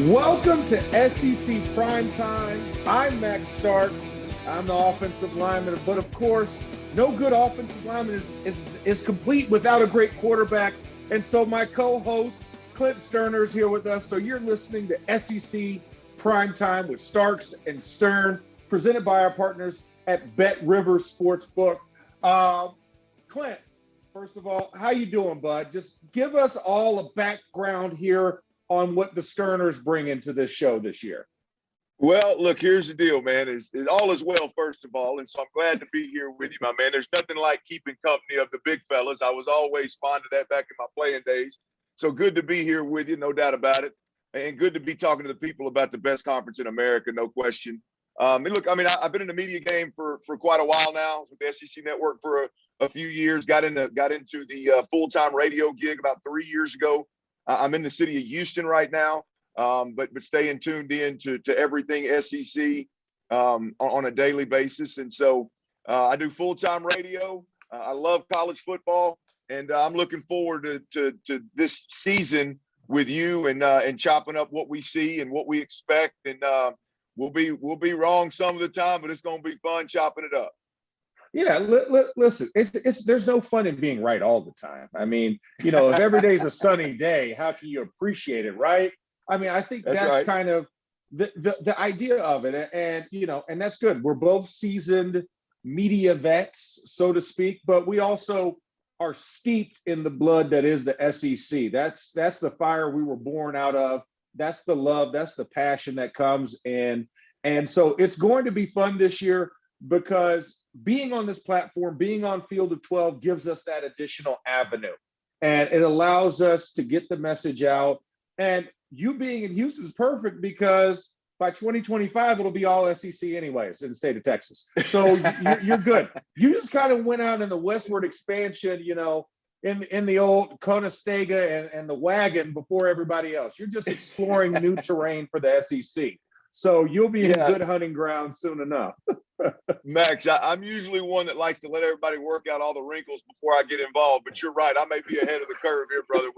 Welcome to SEC Primetime. I'm Max Starks. I'm the offensive lineman, but of course, no good offensive lineman is complete without a great quarterback. And so my co-host, Clint Stoerner, is here with us. So you're listening to SEC Primetime with Starks and Stern, presented by our partners at Bet River SportsBook. Clint, first of all, how you doing, bud? Just give us all a background here on what the Stoerners bring into this show this year. Well, look, here's the deal, man. Is all is well, first of all, and so I'm glad to be here with you, my man. There's nothing like keeping company of the big fellas. I was always fond of that back in my playing days. So good to be here with you, no doubt about it, and good to be talking to the people about the best conference in America, no question. And look, I mean, I've been in the media game for quite a while now with the SEC Network for a few years. Got into the full-time radio gig about 3 years ago. I'm in the city of Houston right now, but staying tuned in to everything SEC on a daily basis. And so I do full-time radio. I love college football, and I'm looking forward to this season with you and chopping up what we see and what we expect. And we'll be wrong some of the time, but it's going to be fun chopping it up. Yeah, listen, it's there's no fun in being right all the time. I mean, you know, if every day's a sunny day, how can you appreciate it, right? I mean, I think that's right. kind of the idea of it. And, you know, and that's good. We're both seasoned media vets, so to speak, but we also are steeped in the blood that is the SEC. That's the fire we were born out of. That's the love, that's the passion that comes in. And so it's going to be fun this year because being on this platform, being on Field of 12 gives us that additional avenue. And it allows us to get the message out. And you being in Houston is perfect because by 2025, it'll be all SEC anyways in the state of Texas. So you're good. You just kind of went out in the westward expansion, you know, in the old Conestoga and the wagon before everybody else. You're just exploring new terrain for the SEC. So you'll be in good hunting ground soon enough. Max, I'm usually one that likes to let everybody work out all the wrinkles before I get involved. But you're right. I may be ahead of the curve here, brother,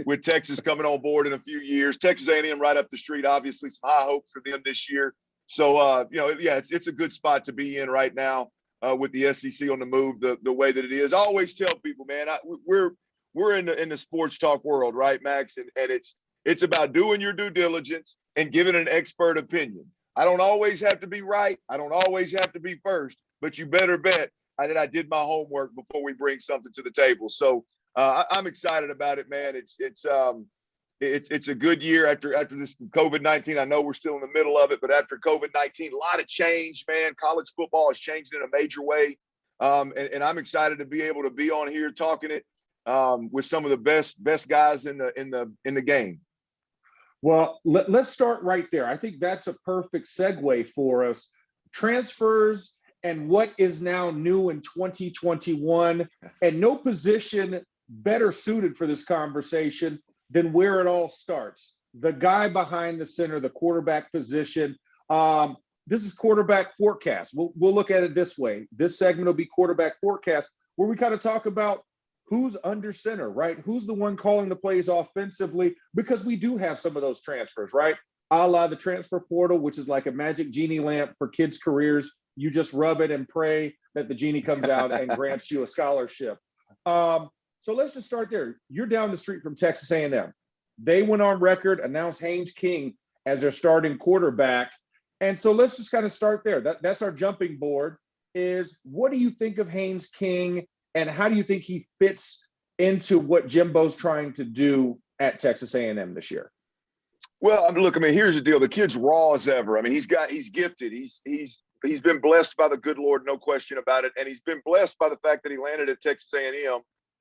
with Texas coming on board in a few years. Texas A&M right up the street, obviously some high hopes for them this year. So, you know, yeah, it's a good spot to be in right now with the SEC on the move the way that it is. I always tell people, man, we're in the sports talk world, right, Max? And it's about doing your due diligence and giving an expert opinion. I don't always have to be right. I don't always have to be first, but you better bet that I did my homework before we bring something to the table. So I'm excited about it, man. It's a good year after this COVID-19. I know we're still in the middle of it, but after COVID-19, a lot of change, man. College football has changed in a major way, and I'm excited to be able to be on here talking it with some of the best guys in the game. Well, let's start right there. I think that's a perfect segue for us. Transfers and what is now new in 2021, and no position better suited for this conversation than where it all starts. The guy behind the center, the quarterback position. This is quarterback forecast. We'll look at it this way. This segment will be quarterback forecast, where we kind of talk about who's under center, right? Who's the one calling the plays offensively? Because we do have some of those transfers, right? A la the transfer portal, which is like a magic genie lamp for kids' careers. You just rub it and pray that the genie comes out and grants you a scholarship. So let's just start there. You're down the street from Texas A&M. They went on record, announced Haynes King as their starting quarterback. And so let's just kind of start there. That's our jumping board. Is what do you think of Haynes King? And how do you think he fits into what Jimbo's trying to do at Texas A&M this year? Well, look, I mean, here's the deal. The kid's raw as ever. I mean, he's gifted. He's been blessed by the good Lord, no question about it. And he's been blessed by the fact that he landed at Texas A&M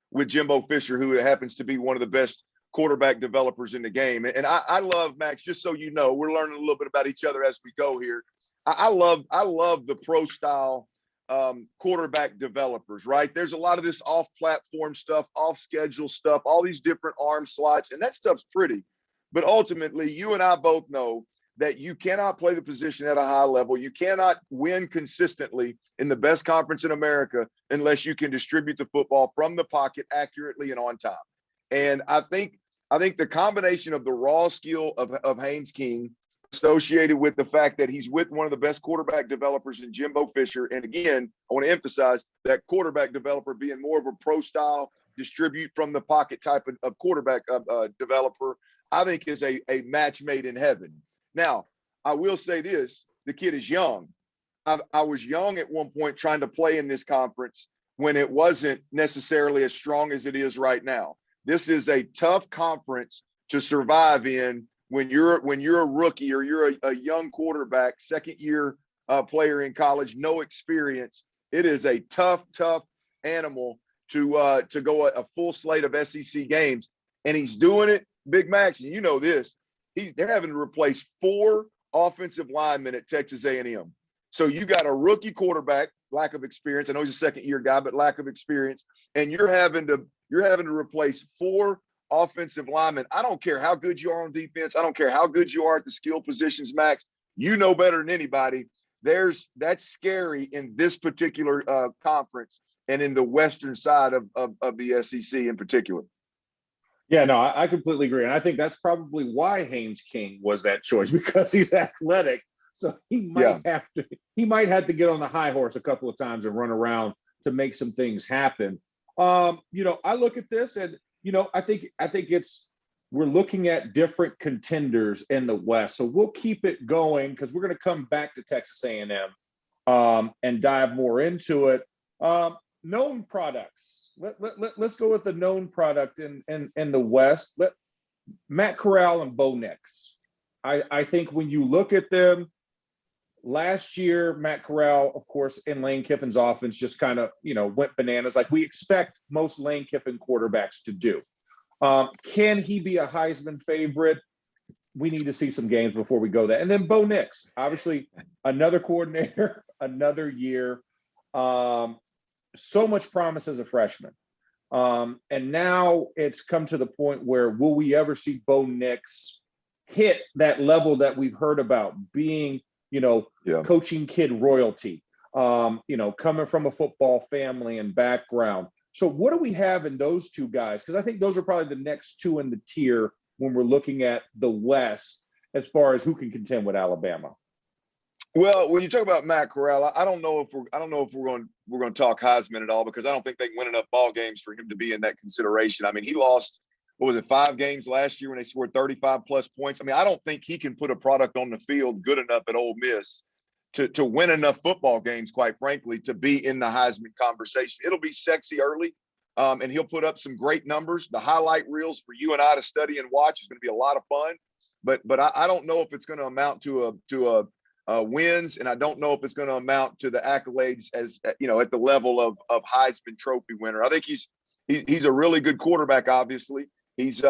with Jimbo Fisher, who happens to be one of the best quarterback developers in the game. And I love, Max, just so you know, we're learning a little bit about each other as we go here. I love the pro style quarterback developers, right? There's a lot of this off-platform stuff, off-schedule stuff, all these different arm slots, and that stuff's pretty. But ultimately, you and I both know that you cannot play the position at a high level. You cannot win consistently in the best conference in America unless you can distribute the football from the pocket accurately and on time. And I think I think the combination of the raw skill of Haynes King associated with the fact that he's with one of the best quarterback developers in Jimbo Fisher. And again, I want to emphasize that quarterback developer being more of a pro style, distribute from the pocket type of quarterback developer, I think is a match made in heaven. Now, I will say this, the kid is young. I was young at one point trying to play in this conference when it wasn't necessarily as strong as it is right now. This is a tough conference to survive in when you're a rookie or you're a young quarterback, second year player in college, no experience. It is a tough animal to go a full slate of SEC games, and he's doing it, Big Max. And you know this, they're having to replace 4 offensive linemen at Texas A&M. So you got a rookie quarterback, lack of experience. I know he's a second-year guy, but lack of experience, and you're having to replace 4 offensive linemen. I don't care how good you are on defense. I don't care how good you are at the skill positions, Max. You know better than anybody. That's scary in this particular conference and in the western side of the SEC in particular. Yeah, no, I completely agree. And I think that's probably why Haynes King was that choice, because he's athletic. So he might have to get on the high horse a couple of times and run around to make some things happen. I look at this and, I think we're looking at different contenders in the West. So we'll keep it going because we're going to come back to Texas A&M and dive more into it. Known products. Let's go with the known product in the West. Matt Corral and Bo Nix. I think when you look at them, last year, Matt Corral, of course, in Lane Kiffin's offense just kind of, went bananas like we expect most Lane Kiffin quarterbacks to do. Can he be a Heisman favorite? We need to see some games before we go there. And then Bo Nix, obviously another coordinator, another year. So much promise as a freshman. And now it's come to the point where will we ever see Bo Nix hit that level that we've heard about, being coaching kid royalty, coming from a football family and background. So what do we have in those two guys? Because I think those are probably the next 2 in the tier when we're looking at the West as far as who can contend with Alabama. Well, when you talk about Matt Corral, I don't know if we're going to talk Heisman at all, because I don't think they can win enough ball games for him to be in that consideration. I mean, he lost, 5 games last year when they scored 35 plus points. I mean, I don't think he can put a product on the field good enough at Ole Miss to win enough football games, quite frankly, to be in the Heisman conversation. It'll be sexy early, and he'll put up some great numbers. The highlight reels for you and I to study and watch is going to be a lot of fun. But I don't know if it's going to amount to wins, and I don't know if it's going to amount to the accolades as at the level of Heisman Trophy winner. I think he's a really good quarterback. Obviously, he's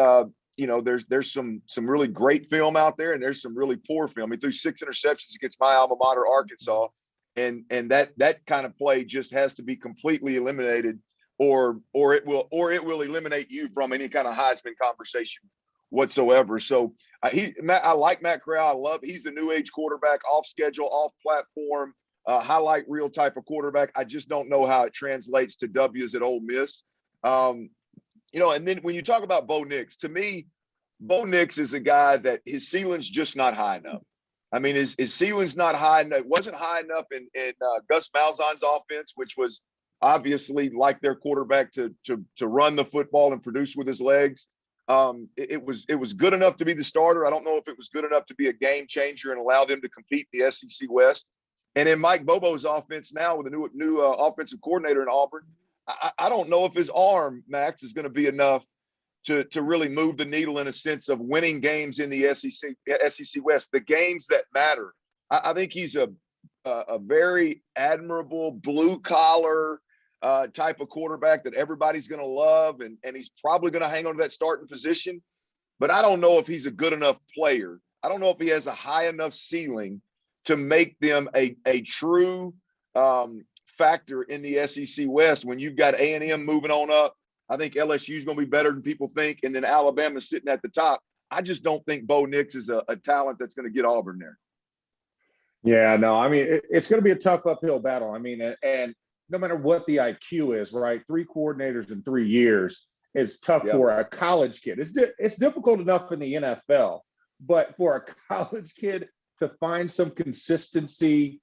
there's some really great film out there, and there's some really poor film. He threw 6 interceptions against my alma mater, Arkansas, and that kind of play just has to be completely eliminated, or it will eliminate you from any kind of Heisman conversation whatsoever. So I like Matt Corral. He's the new age quarterback, off schedule, off platform, highlight reel type of quarterback. I just don't know how it translates to W's at Ole Miss. And then when you talk about Bo Nix, to me, Bo Nix is a guy that his ceiling's just not high enough. I mean, his ceiling's not high enough. It wasn't high enough in Gus Malzahn's offense, which was obviously like their quarterback to run the football and produce with his legs. It was good enough to be the starter. I don't know if it was good enough to be a game changer and allow them to compete in the SEC West. And in Mike Bobo's offense now with a new offensive coordinator in Auburn, I don't know if his arm, Max, is going to be enough to really move the needle in a sense of winning games in the SEC West, the games that matter. I think he's a very admirable blue collar type of quarterback that everybody's going to love, and he's probably going to hang on to that starting position. But I don't know if he's a good enough player. I don't know if he has a high enough ceiling to make them a true factor in the SEC West when you've got A&M moving on up. I think LSU is going to be better than people think, and then Alabama's sitting at the top. I just don't think Bo Nix is a talent that's going to get Auburn there. Yeah, no, I mean, it's going to be a tough uphill battle. I mean, and no matter what the IQ is, right? 3 coordinators in 3 years, is tough Yeah. for a college kid. It's difficult enough in the NFL, but for a college kid to find some consistency,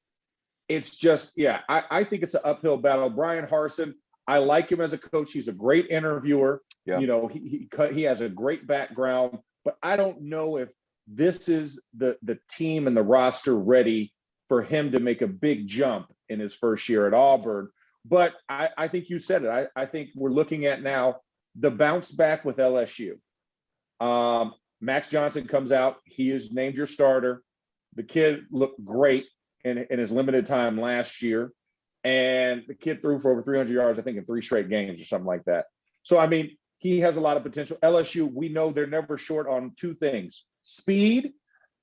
it's just, I think it's an uphill battle. Brian Harsin, I like him as a coach. He's a great interviewer. Yeah. You know, he has a great background, but I don't know if this is the team and the roster ready for him to make a big jump in his first year at Auburn. But I think you said it. I think we're looking at now the bounce back with LSU. Max Johnson comes out. He is named your starter. The kid looked great in his limited time last year. And the kid threw for over 300 yards, I think, in 3 straight games or something like that. So, I mean, he has a lot of potential. LSU, we know they're never short on 2 things, speed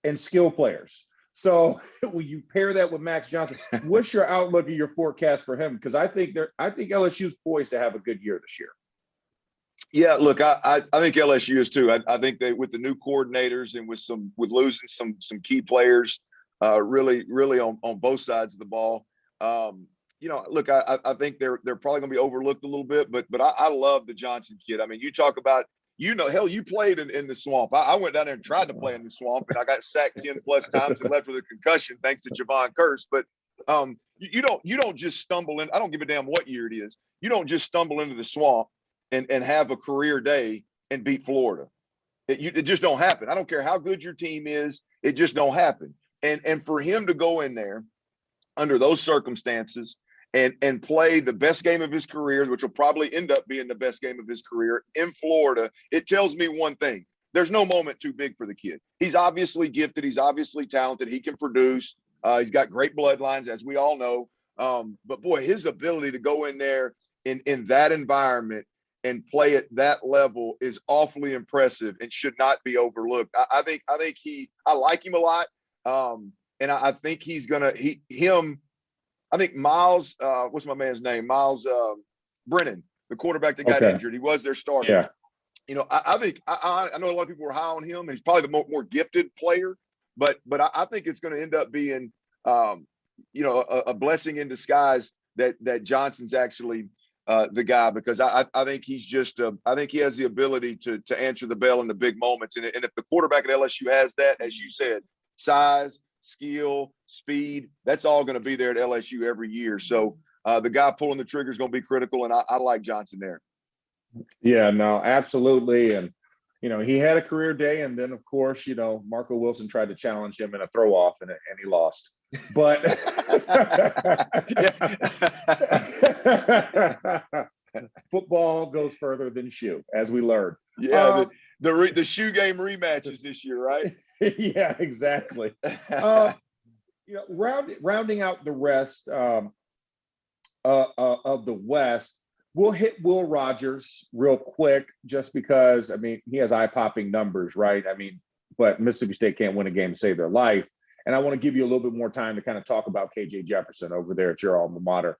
and skill players. So when you pair that with Max Johnson, what's your outlook and your forecast for him? Because I think LSU's poised to have a good year this year. Yeah, look, I think LSU is too. I think they, with the new coordinators and with losing some key players, really on both sides of the ball. You know, look, I think they're probably going to be overlooked a little bit, but I love the Johnson kid. I mean, you talk about, you know, hell, you played in the swamp. I went down there and tried to play in the swamp, and I got sacked 10 plus times and left with a concussion thanks to Javon Curse. But you don't just stumble in. I don't give a damn what year it is. You don't just stumble into the swamp and have a career day and beat Florida. It just don't happen. I don't care how good your team is. It just don't happen. And for him to go in there under those circumstances and play the best game of his career, which will probably end up being the best game of his career in Florida, it tells me one thing. There's no moment too big for the kid. He's obviously gifted. He's obviously talented. He can produce. He's got great bloodlines, as we all know. But boy, his ability to go in there in that environment and play at that level is awfully impressive and should not be overlooked. I think I like him a lot. And I think he's gonna I think Miles, what's my man's name? Miles Brennan, the quarterback that got injured. He was their starter. Yeah. You know, I think I know a lot of people were high on him, and he's probably the more gifted player. But I think it's going to end up being, you know, a blessing in disguise that Johnson's actually the guy, because I think he's just I think he has the ability to answer the bell in the big moments. And if the quarterback at LSU has that, as you said, size, skill, speed, that's all going to be there at LSU every year. So the guy pulling the trigger is going to be critical, and I like Johnson there. Yeah, no, absolutely. And, you know, he had a career day, and then, of course, you know, Marco Wilson tried to challenge him in a throw off, and he lost. But football goes further than shoe, as we learned. Yeah, the shoe game rematches this year, right? Yeah, exactly. You know, rounding out the rest of the West, we'll hit Will Rogers real quick, just because, I mean, he has eye-popping numbers, right? I mean, but Mississippi State can't win a game to save their life. And I want to give you a little bit more time to kind of talk about KJ Jefferson over there at your alma mater.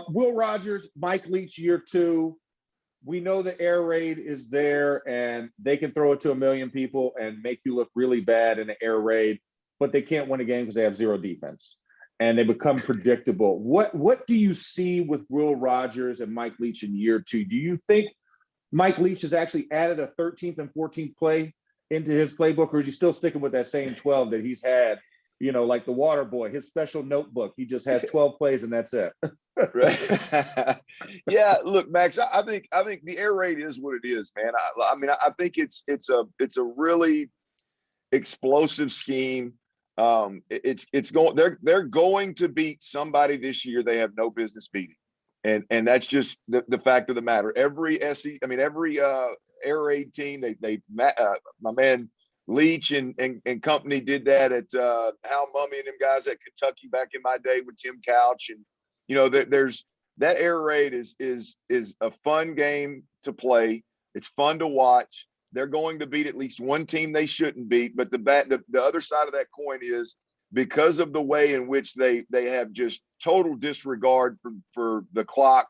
Will Rogers, Mike Leach, year 2. We know the air raid is there, and they can throw it to a million people and make you look really bad in an air raid, but they can't win a game because they have zero defense. And they become predictable. What do you see with Will Rogers and Mike Leach in year 2? Do you think Mike Leach has actually added a 13th and 14th play into his playbook, or is he still sticking with that same 12 that he's had, you know, like the water boy, his special notebook? He just has 12 plays and that's it. Right. Yeah, look, Max, I think the air raid is what it is, man. I mean, I think it's a really explosive scheme. It's going, they're going to beat somebody this year they have no business beating, and that's just the fact of the matter. Every air raid team, my man Leach and company did that at Hal Mummy and them guys at Kentucky back in my day with Tim Couch. And you know, there's that air raid is a fun game to play. It's fun to watch. They're going to beat at least one team they shouldn't beat. But the other side of that coin is, because of the way in which they have just total disregard for the clock,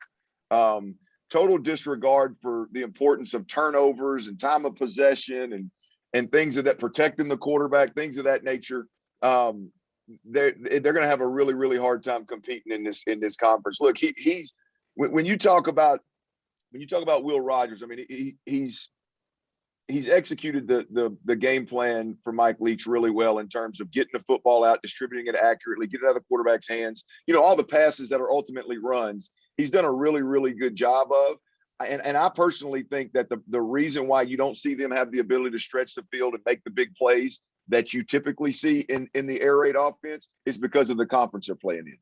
total disregard for the importance of turnovers and time of possession and things of that, protecting the quarterback, things of that nature. They're going to have a really, really hard time competing in this conference. Look, he's when you talk about when you talk about Will Rogers, I mean, he's executed the game plan for Mike Leach really well in terms of getting the football out, distributing it accurately, getting it out of the quarterback's hands. You know, all the passes that are ultimately runs, he's done a really, really good job of. And I personally think that the reason why you don't see them have the ability to stretch the field and make the big plays that you typically see in the air raid offense is because of the conference they're playing in.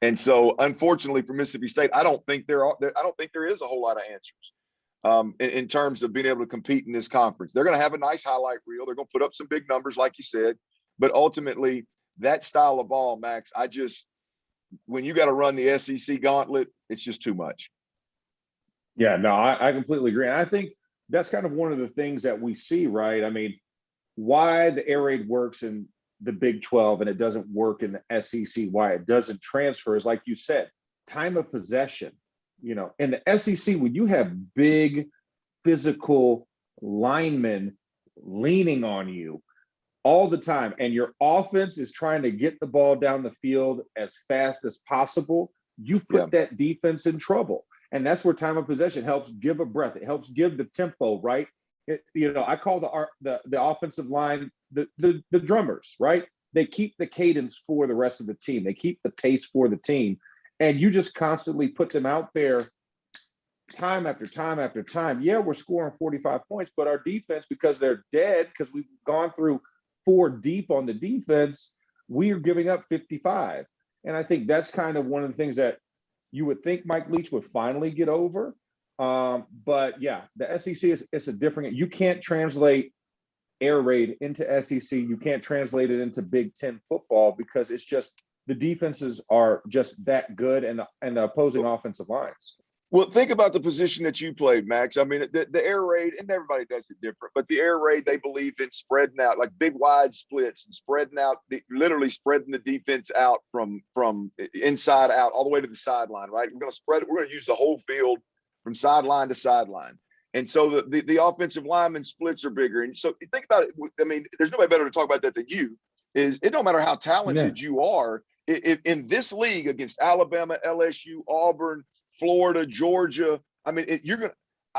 And so, unfortunately for Mississippi State, I don't think there is a whole lot of answers in terms of being able to compete in this conference. They're going to have a nice highlight reel. They're going to put up some big numbers, like you said. But ultimately, that style of ball, Max, when you got to run the SEC gauntlet, it's just too much. Yeah, no, I completely agree. And I think that's kind of one of the things that we see, right? I mean, why the air raid works in the Big 12 and it doesn't work in the SEC, why it doesn't transfer is, like you said, time of possession. You know, in the SEC, when you have big physical linemen leaning on you all the time, and your offense is trying to get the ball down the field as fast as possible, you put that defense in trouble. And that's where time of possession helps give a breath. It helps give the tempo, right? I call the offensive line the drummers, right? They keep the cadence for the rest of the team. They keep the pace for the team. And you just constantly put them out there time after time after time. Yeah, we're scoring 45 points, but our defense, because they're dead, because we've gone through 4 deep on the defense, we are giving up 55. And I think that's kind of one of the things that you would think Mike Leach would finally get over. But yeah, the SEC is a different, you can't translate air raid into SEC. You can't translate it into Big Ten football because it's just, the defenses are just that good, and the opposing offensive lines. Well, think about the position that you played, Max. I mean, the air raid, and everybody does it different, but the air raid, they believe in spreading out, like big wide splits and spreading out, literally spreading the defense out from inside out all the way to the sideline, right? We're going to spread it. We're going to use the whole field from sideline to sideline. And so the offensive lineman splits are bigger. And so think about it. I mean, there's nobody better to talk about that than you. It don't matter how talented you are. If in this league against Alabama, LSU, Auburn, Florida, Georgia, I mean,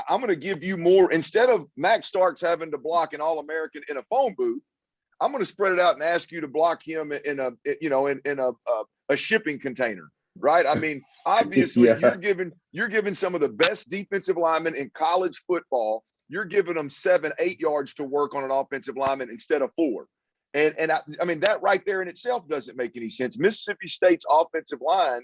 I'm going to give you more. Instead of Max Starks having to block an All-American in a phone booth, I'm going to spread it out and ask you to block him in a shipping container, right? I mean, obviously you're giving some of the best defensive linemen in college football. You're giving them 7-8 yards to work on an offensive lineman instead of 4. And I mean, that right there in itself doesn't make any sense. Mississippi State's offensive line,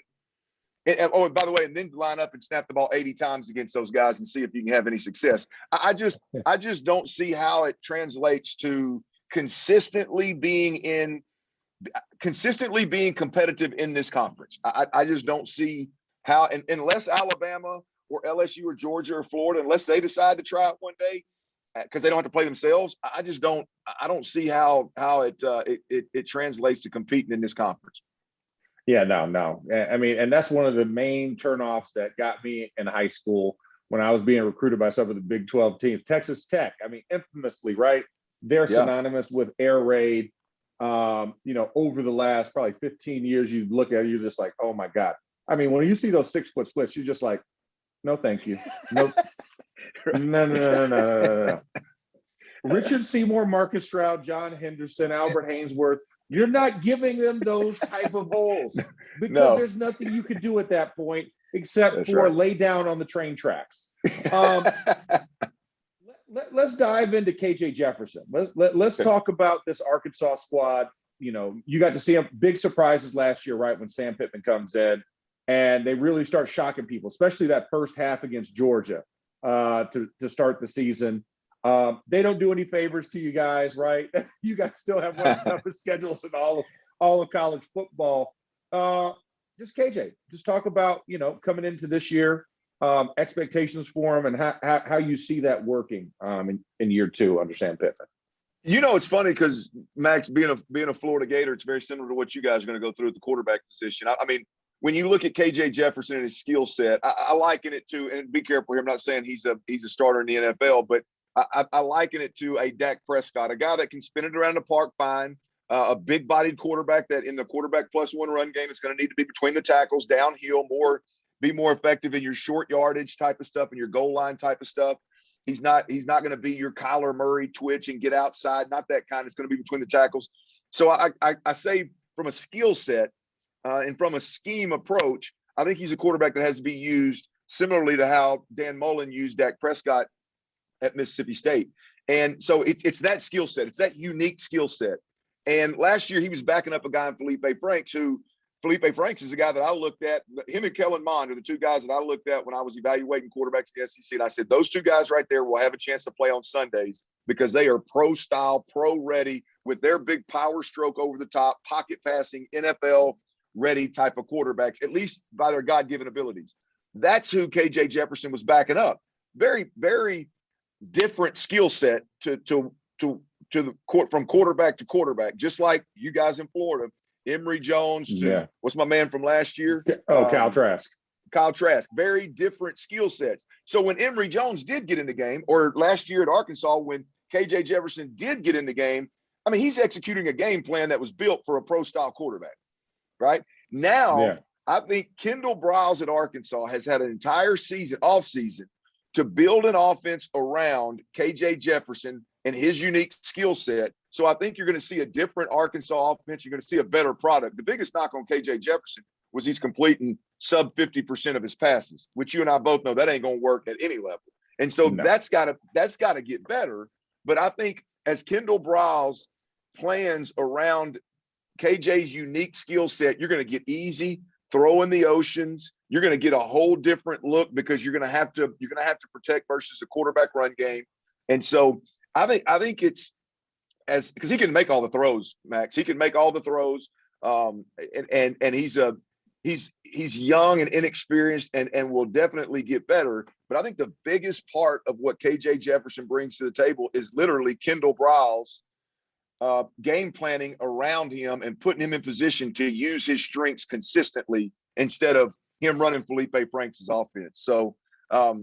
and by the way, and then line up and snap the ball 80 times against those guys and see if you can have any success. I just don't see how it translates to consistently being competitive in this conference. I just don't see how, and unless Alabama or LSU or Georgia or Florida, unless they decide to try it one day, because they don't have to play themselves, I don't see how it translates to competing in this conference. Yeah, no. I mean, and that's one of the main turnoffs that got me in high school when I was being recruited by some of the Big 12 teams. Texas Tech, I mean, infamously, right? They're synonymous with air raid. Over the last probably 15 years, you look at it, you're just like, oh my God. I mean, when you see those 6-foot splits, you're just like, no, thank you. No. No. Richard Seymour, Marcus Stroud, John Henderson, Albert Haynesworth. You're not giving them those type of holes because there's nothing you could do at that point except lay down on the train tracks. Let's dive into KJ Jefferson. Let's talk about this Arkansas squad. You got to see them big surprises last year, right? When Sam Pittman comes in and they really start shocking people, especially that first half against Georgia to start the season. They don't do any favors to you guys, right? You guys still have one of the toughest schedules in all of college football. Just KJ, just talk about, coming into this year, expectations for him and how you see that working in year 2 under Sam Pittman. It's funny because Max, being a Florida Gator, it's very similar to what you guys are going to go through at the quarterback position. I mean, when you look at KJ Jefferson and his skill set, I liken it to, and be careful here, I'm not saying he's a starter in the NFL, but I liken it to a Dak Prescott, a guy that can spin it around the park fine, a big-bodied quarterback that in the quarterback +1 run game is going to need to be between the tackles, downhill, more be more effective in your short yardage type of stuff and your goal line type of stuff. He's not going to be your Kyler Murray twitch and get outside. Not that kind. It's going to be between the tackles. So I say from a skill set and from a scheme approach, I think he's a quarterback that has to be used similarly to how Dan Mullen used Dak Prescott at Mississippi State. And so it's that skill set. It's that unique skill set. And last year he was backing up a guy in Felipe Franks, who Felipe Franks is a guy that I looked at. Him and Kellen Mond are the two guys that I looked at when I was evaluating quarterbacks in the SEC. And I said, those two guys right there will have a chance to play on Sundays because they are pro style, pro ready with their big power stroke over the top, pocket passing, NFL ready type of quarterbacks, at least by their God-given abilities. That's who KJ Jefferson was backing up. Very, very different skill set to the court from quarterback to quarterback, just like you guys in Florida. Emory Jones to what's my man from last year? Kyle Trask. Kyle Trask. Very different skill sets. So when Emory Jones did get in the game, or last year at Arkansas when KJ Jefferson did get in the game, I mean, he's executing a game plan that was built for a pro-style quarterback, right? Now, I think Kendall Briles at Arkansas has had an entire season, off season, to build an offense around KJ Jefferson and his unique skill set. So I think you're going to see a different Arkansas offense. You're going to see a better product. The biggest knock on KJ Jefferson was he's completing sub 50% of his passes, which you and I both know that ain't going to work at any level. And so that's got to get better. But I think as Kendall Briles plans around KJ's unique skill set, you're going to get easy throw in the oceans. You're going to get a whole different look because you're going to have to protect versus a quarterback run game. And so I think it's because he can make all the throws, Max. He can make all the throws. And he's young and inexperienced and will definitely get better. But I think the biggest part of what KJ Jefferson brings to the table is literally Kendall Briles game planning around him and putting him in position to use his strengths consistently instead of him running Felipe Franks' offense. So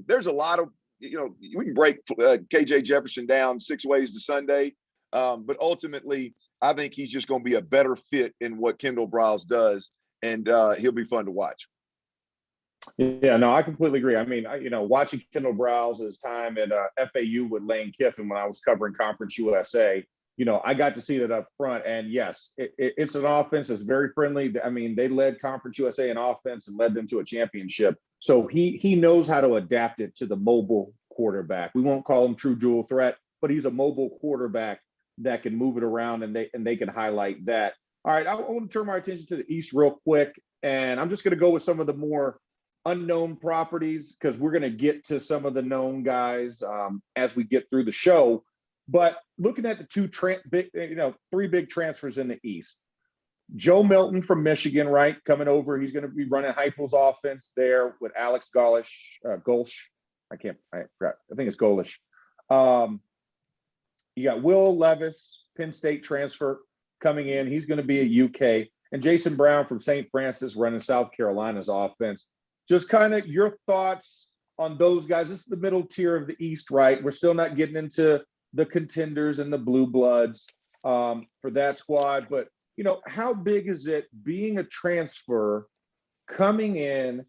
there's a lot of, we can break KJ Jefferson down 6 ways to Sunday. But ultimately, I think he's just going to be a better fit in what Kendall Briles does, and he'll be fun to watch. Yeah, no, I completely agree. I mean, watching Kendall Briles' time at FAU with Lane Kiffin when I was covering Conference USA, I got to see that up front. And yes, it's an offense that's very friendly. I mean, they led Conference USA in offense and led them to a championship. So he knows how to adapt it to the mobile quarterback. We won't call him true dual threat, but he's a mobile quarterback that can move it around, and they can highlight that. All right, I want to turn my attention to the East real quick, and I'm just going to go with some of the more unknown properties because we're going to get to some of the known guys as we get through the show. But looking at the 3 big transfers in the East, Joe Milton from Michigan, right, coming over. He's going to be running Heupel's offense there with Alex Golsh. I forgot. I think it's Golish. You got Will Levis, Penn State transfer coming in. He's going to be a UK. And Jason Brown from St. Francis running South Carolina's offense. Just kind of your thoughts on those guys. This is the middle tier of the East, right? We're still not getting into the contenders and the blue bloods for that squad. But, how big is it being a transfer coming in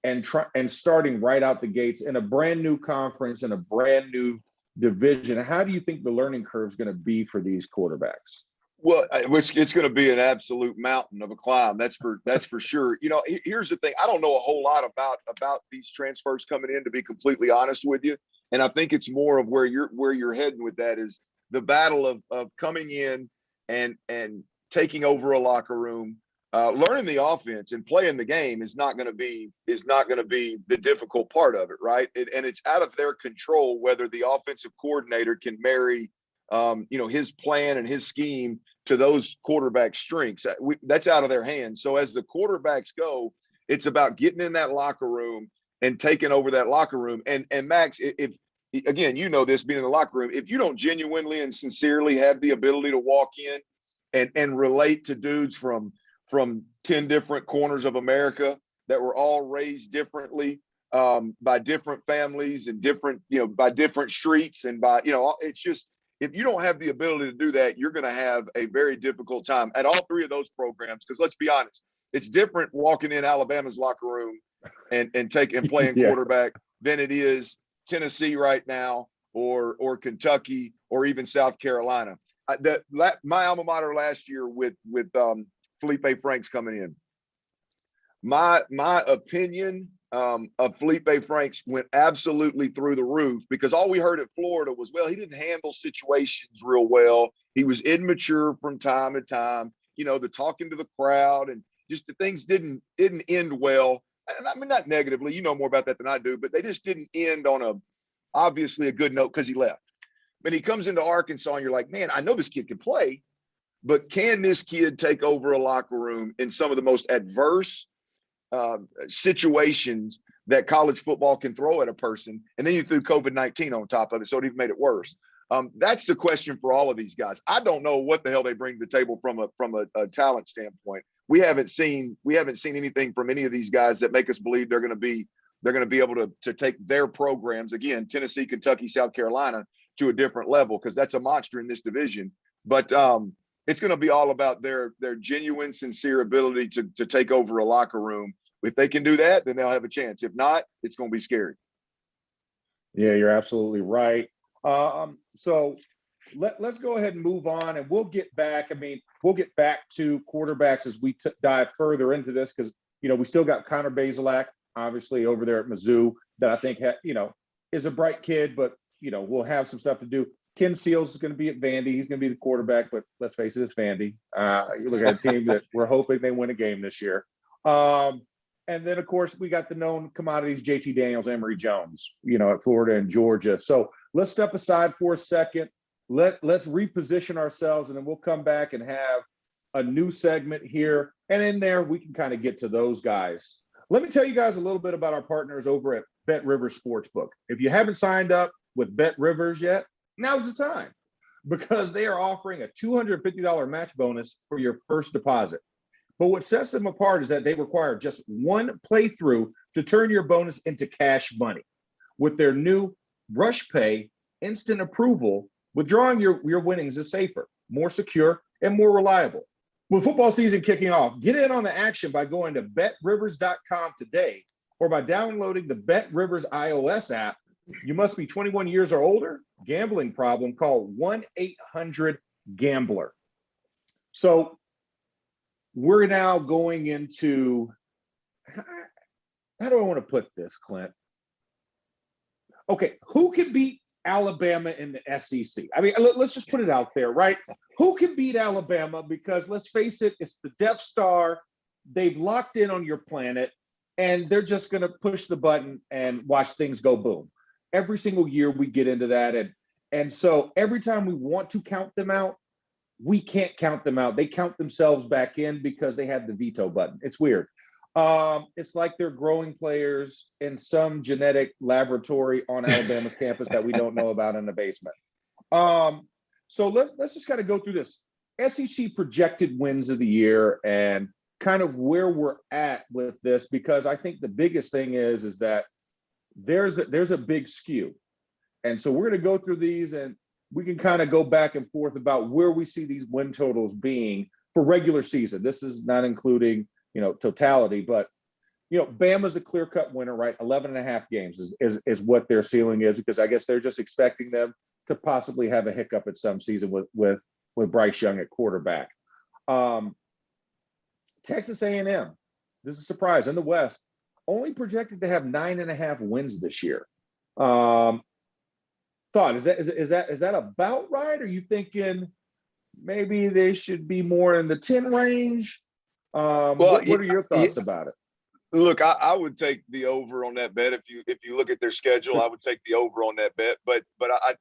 and starting right out the gates in a brand new conference and a brand new division? How do you think the learning curve is going to be for these quarterbacks? Well, it's going to be an absolute mountain of a climb. That's for sure. Here's the thing. I don't know a whole lot about these transfers coming in, to be completely honest with you. And I think it's more of where you're heading with that is the battle of coming in and taking over a locker room, learning the offense and playing the game is not going to be the difficult part of it, right? And it's out of their control whether the offensive coordinator can marry, his plan and his scheme to those quarterback strengths. That's out of their hands. So as the quarterbacks go, it's about getting in that locker room and taking over that locker room. And Max, if again, this being in the locker room, if you don't genuinely and sincerely have the ability to walk in and relate to dudes from 10 different corners of America that were all raised differently by different families and different, by different streets and by, it's just, if you don't have the ability to do that, you're going to have a very difficult time at all 3 of those programs. Because let's be honest, it's different walking in Alabama's locker room and playing Yeah. quarterback than it is Tennessee right now, or Kentucky, or even South Carolina. My alma mater last year with Felipe Franks coming in, my opinion of Felipe Franks went absolutely through the roof, because all we heard at Florida was, well, he didn't handle situations real well. He was immature from time to time. You know, the talking to the crowd and just the things didn't end well. And I mean, not negatively, you know more about that than I do, but they just didn't end on obviously a good note, because he left. But he comes into Arkansas and you're like, man, I know this kid can play, but can this kid take over a locker room in some of the most adverse situations that college football can throw at a person? And then you threw COVID-19 on top of it, so it even made it worse. That's the question for all of these guys. I don't know what the hell they bring to the table from a talent standpoint. We haven't seen anything from any of these guys that make us believe they're going to be able to take their programs, again, Tennessee, Kentucky, South Carolina, to a different level, because that's a monster in this division. But it's going to be all about their genuine, sincere ability to take over a locker room. If they can do that, then they'll have a chance. If not, it's going to be scary. Yeah, you're absolutely right. So let's go ahead and move on, and we'll get back. I mean, we'll get back to quarterbacks as we dive further into this, because, you know, we still got Connor Bazelak, obviously, over there at Mizzou, that I think, is a bright kid, but, you know, we'll have some stuff to do. Ken Seals is going to be at Vandy. He's going to be the quarterback, but let's face it, it's Vandy. You look at a team that we're hoping they win a game this year. And then, of course, we got the known commodities, JT Daniels, Emory Jones, you know, at Florida and Georgia. So let's step aside for a second. Let's reposition ourselves, and then we'll come back and have a new segment here. And in there, we can kind of get to those guys. Let me tell you guys a little bit about our partners over at Bet Rivers Sportsbook. If you haven't signed up with Bet Rivers yet, now's the time, because they are offering a $250 match bonus for your first deposit. But what sets them apart is that they require just one playthrough to turn your bonus into cash money. With their new Rush Pay instant approval, withdrawing your winnings is safer, more secure, and more reliable. With football season kicking off, get in on the action by going to betrivers.com today, or by downloading the Bet Rivers iOS app. You must be 21 years or older. Gambling problem, call 1-800-GAMBLER. So we're now going into, how do I want to put this, Clint? Okay, who can beat Alabama in the SEC? I mean, let's just put it out there, right? Who can beat Alabama? Because let's face it, it's the Death Star. They've locked in on your planet, and they're just going to push the button and watch things go boom. Every single year we get into that. And so every time we want to count them out, we can't count them out. They count themselves back in because they have the veto button. It's weird. It's like they're growing players in some genetic laboratory on Alabama's campus that we don't know about in the basement. So let's just kind of go through this. SEC projected wins of the year and kind of where we're at with this, because I think the biggest thing is that there's a big skew. And so we're going to go through these, and we can kind of go back and forth about where we see these win totals being for regular season. This is not including, totality, but, Bama's a clear-cut winner, right? 11.5 games is what their ceiling is, because I guess they're just expecting them to possibly have a hiccup at some season with Bryce Young at quarterback. Texas A&M, this is a surprise, in the West, only projected to have 9.5 wins this year. Thought, is that about right? Are you thinking maybe they should be more in the 10 range? What are your thoughts about it? Look, I would take the over on that bet. If you look at their schedule, I would take the over on that bet. But I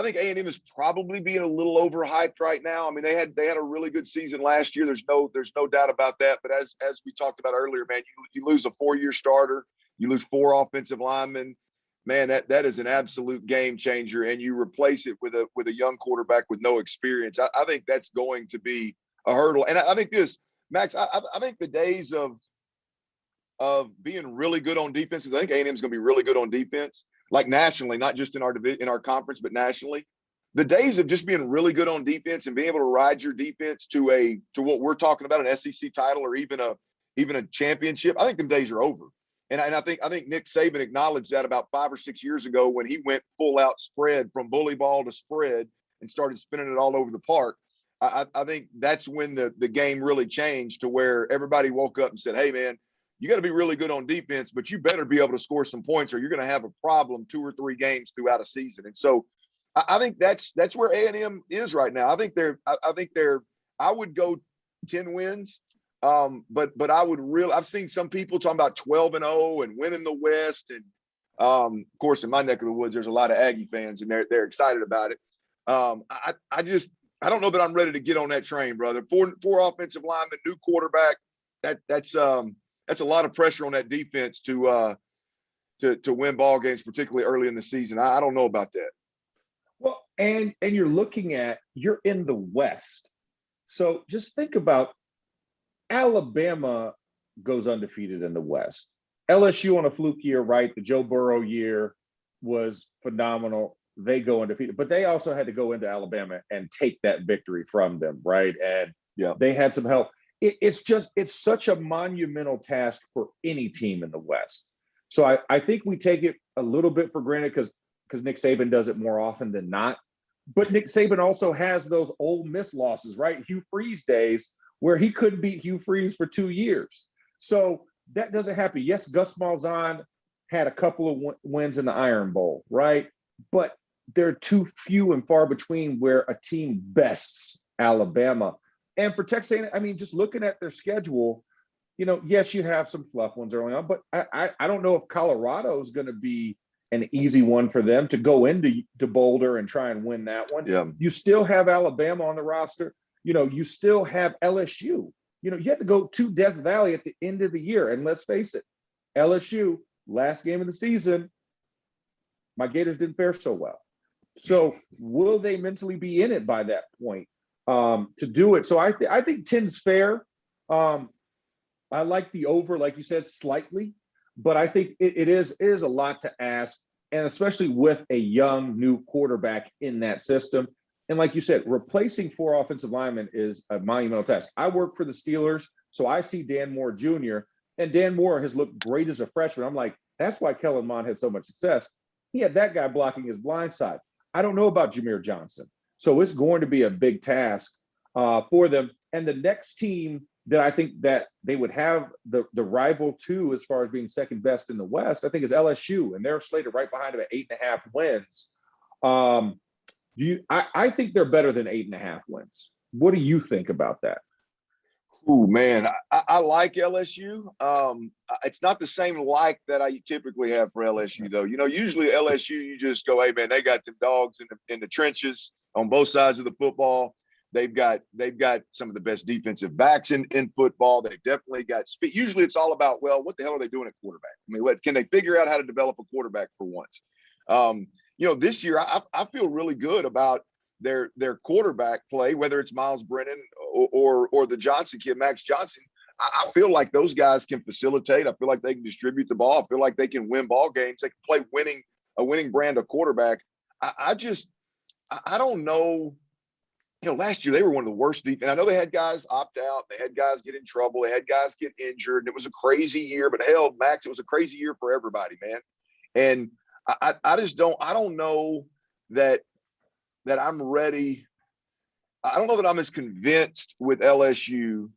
think A&M is probably being a little overhyped right now. I mean, they had a really good season last year. There's no doubt about that. But as we talked about earlier, man, you lose a 4-year starter, you lose 4 offensive linemen. Man, that is an absolute game changer, and you replace it with a young quarterback with no experience. I think that's going to be a hurdle. And I think this, Max, I think the days of being really good on defense, I think A&M is going to be really good on defense, like nationally, not just in our conference, but nationally. The days of just being really good on defense and being able to ride your defense to what we're talking about, an SEC title or even a even a championship, I think them days are over. And I think Nick Saban acknowledged that about 5 or 6 years ago when he went full out spread from bully ball to spread and started spinning it all over the park. I think that's when the game really changed to where everybody woke up and said, hey, man, you got to be really good on defense, but you better be able to score some points or you're going to have a problem 2 or 3 games throughout a season. And so I think that's where A&M is right now. I think I would go 10 wins. But I've seen some people talking about 12-0 and winning the West. And of course, in my neck of the woods, there's a lot of Aggie fans and they're excited about it. I don't know that I'm ready to get on that train, brother. Four offensive linemen, new quarterback. That's a lot of pressure on that defense to win ball games, particularly early in the season. I don't know about that. Well, and you're in the West. So just think about Alabama goes undefeated in the West. LSU on a fluke year, right? The Joe Burrow year was phenomenal. They go undefeated, but they also had to go into Alabama and take that victory from them, right? And they had some help. It's such a monumental task for any team in the West. So I think we take it a little bit for granted because Nick Saban does it more often than not. But Nick Saban also has those Ole Miss losses, right? Hugh Freeze days where he couldn't beat Hugh Freeze for 2 years. So that doesn't happen. Yes, Gus Malzahn had a couple of wins in the Iron Bowl, right? But they're too few and far between where a team bests Alabama. And for Texas A&M, I mean, just looking at their schedule, yes, you have some fluff ones early on, but I don't know if Colorado is going to be an easy one for them to go into Boulder and try and win that one. Yeah. You still have Alabama on the roster. You still have LSU. You have to go to Death Valley at the end of the year. And let's face it, LSU, last game of the season, my Gators didn't fare so well. So will they mentally be in it by that point to do it? So I think 10's fair. I like the over, like you said, slightly, but I think it is a lot to ask, and especially with a young new quarterback in that system. And like you said, replacing 4 offensive linemen is a monumental task. I work for the Steelers, so I see Dan Moore Jr., and Dan Moore has looked great as a freshman. I'm like, that's why Kellen Mond had so much success. He had that guy blocking his blind side. I don't know about Jameer Johnson. So it's going to be a big task for them. And the next team that I think that they would have the rival to as far as being second best in the West, I think is LSU. And they're slated right behind them at 8.5 wins. I think they're better than 8.5 wins. What do you think about that? Oh, man, I like LSU. It's not the same like that I typically have for LSU, though. Usually LSU, you just go, hey, man, they got them dogs in the trenches on both sides of the football. They've got some of the best defensive backs in football. They've definitely got speed. Usually it's all about, well, what the hell are they doing at quarterback? I mean, can they figure out how to develop a quarterback for once? This year I feel really good about their quarterback play, whether it's Miles Brennan or the Johnson kid, Max Johnson. I feel like those guys can facilitate. I feel like they can distribute the ball. I feel like they can win ball games. They can play a winning brand of quarterback. I don't know. Last year they were one of the worst defense. I know they had guys opt out. They had guys get in trouble. They had guys get injured. And it was a crazy year. But hell, Max, it was a crazy year for everybody, man. And I don't know that I'm ready. I don't know that I'm as convinced with LSU.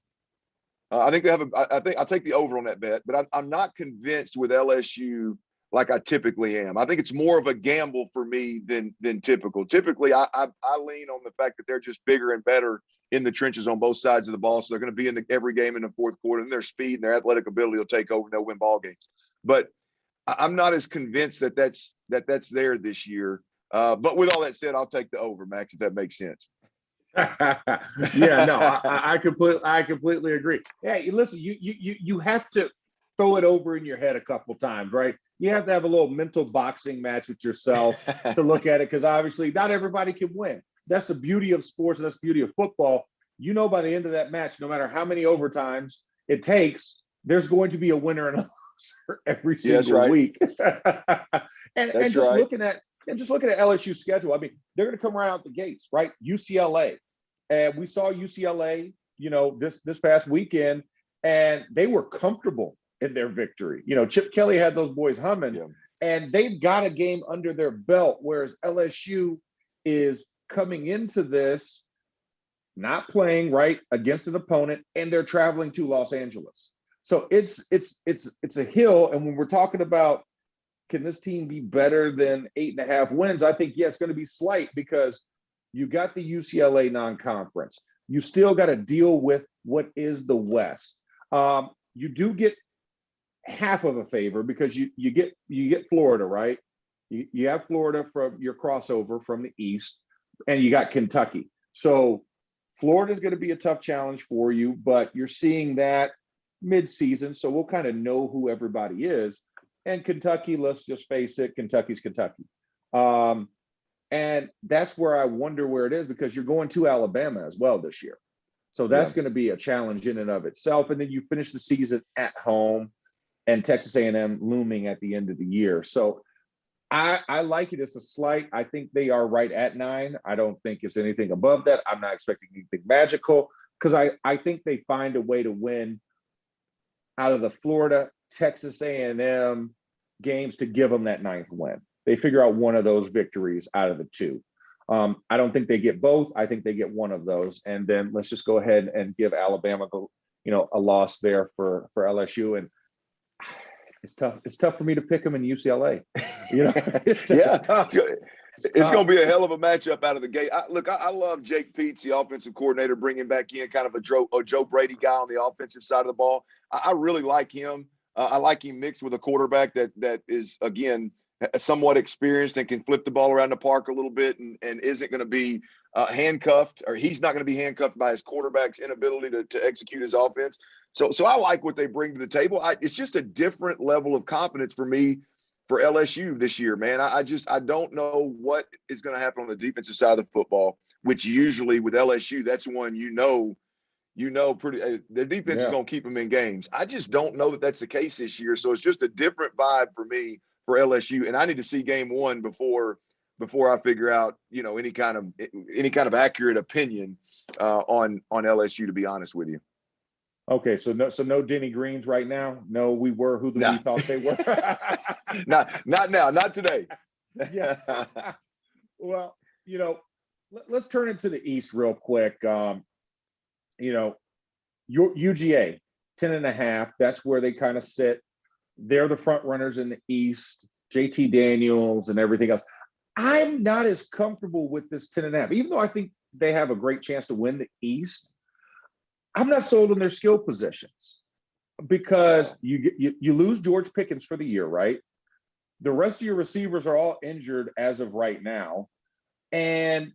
I think I'll take the over on that bet, but I'm not convinced with LSU like I typically am. I think it's more of a gamble for me than typical. Typically, I lean on the fact that they're just bigger and better in the trenches on both sides of the ball. So they're going to be in every game in the fourth quarter, and their speed and their athletic ability will take over and they'll win ball games. But I'm not as convinced that that's there this year. But with all that said, I'll take the over, Max, if that makes sense. Yeah, no, I completely agree. Hey, listen, you have to throw it over in your head a couple times, right? You have to have a little mental boxing match with yourself to look at it, because obviously not everybody can win. That's the beauty of sports, and that's the beauty of football. By the end of that match, no matter how many overtimes it takes, there's going to be a winner and a loser every single week. and just looking at LSU's schedule, I mean, they're going to come right out the gates, right? UCLA, and we saw UCLA, this past weekend, and they were comfortable in their victory. You know, Chip Kelly had those boys humming, and they've got a game under their belt, whereas LSU is coming into this not playing right against an opponent, and they're traveling to Los Angeles. So it's a hill. And when we're talking about, can this team be better than 8.5 wins? I think, yes, going to be slight, because you got the UCLA non-conference. You still got to deal with what is the West. You do get half of a favor, because you get Florida, right? You have Florida from your crossover from the East, and you got Kentucky. So Florida's going to be a tough challenge for you, but you're seeing that mid-season, so we'll kind of know who everybody is. And Kentucky, let's just face it, Kentucky's Kentucky. And that's where I wonder where it is, because you're going to Alabama as well this year. So that's going to be a challenge in and of itself. And then you finish the season at home, and Texas A&M looming at the end of the year. So I like it. It's a slight. I think they are right at 9. I don't think it's anything above that. I'm not expecting anything magical, because I think they find a way to win out of the Florida, Texas A&M games to give them that 9th win. They figure out one of those victories out of the 2. I don't think they get both. I think they get one of those. And then let's just go ahead and give Alabama, a loss there for LSU. And it's tough. It's tough for me to pick them in UCLA. It's tough. It's going to be a hell of a matchup out of the gate. I love Jake Peets, the offensive coordinator, bringing back in kind of a Joe Brady guy on the offensive side of the ball. I really like him. I like him mixed with a quarterback that is, again, somewhat experienced and can flip the ball around the park a little bit, and isn't going to be handcuffed, or he's not going to be handcuffed by his quarterback's inability to execute his offense. So I like what they bring to the table. It's just a different level of confidence for me for LSU this year, man. I don't know what is going to happen on the defensive side of the football, which usually with LSU, that's one pretty their defense is going to keep them in games. I just don't know that that's the case this year. So it's just a different vibe for me for LSU, and I need to see game 1 before I figure out any kind of accurate opinion on LSU, to be honest with you. Okay, so no Denny Greens right now. No, we were who we thought they were. not now, not today. Yeah. Well, let's turn into the East real quick. Your UGA 10.5. That's where they kind of sit. They're the front runners in the East. JT Daniels and everything else. I'm not as comfortable with this 10.5, even though I think they have a great chance to win the East. I'm not sold on their skill positions, because you lose George Pickens for the year, right? The rest of your receivers are all injured as of right now. And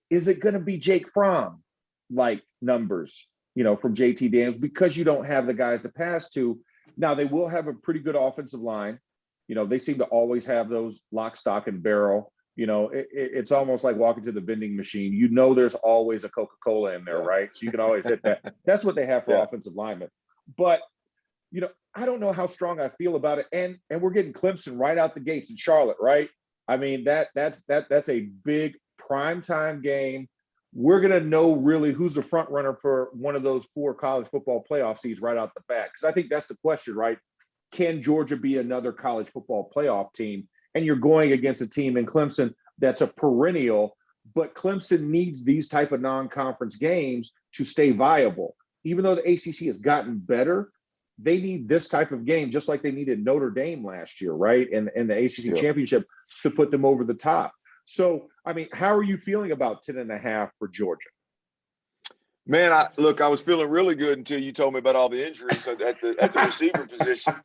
is it going to be Jake Fromm like numbers, from JT Daniels, because you don't have the guys to pass to? Now, they will have a pretty good offensive line. They seem to always have those lock, stock, and barrel. It's almost like walking to the vending machine. There's always a Coca-Cola in there, right? So you can always hit that. That's what they have for offensive linemen. But, I don't know how strong I feel about it. And we're getting Clemson right out the gates in Charlotte, right? I mean, that's a big primetime game. We're going to know really who's the front runner for one of those 4 college football playoff seeds right out the bat. Because I think that's the question, right? Can Georgia be another college football playoff team? And you're going against a team in Clemson that's a perennial, but Clemson needs these type of non-conference games to stay viable. Even though the ACC has gotten better, they need this type of game, just like they needed Notre Dame last year, right? And the ACC championship to put them over the top. So, I mean, how are you feeling about 10.5 for Georgia? Man, I was feeling really good until you told me about all the injuries at the receiver position.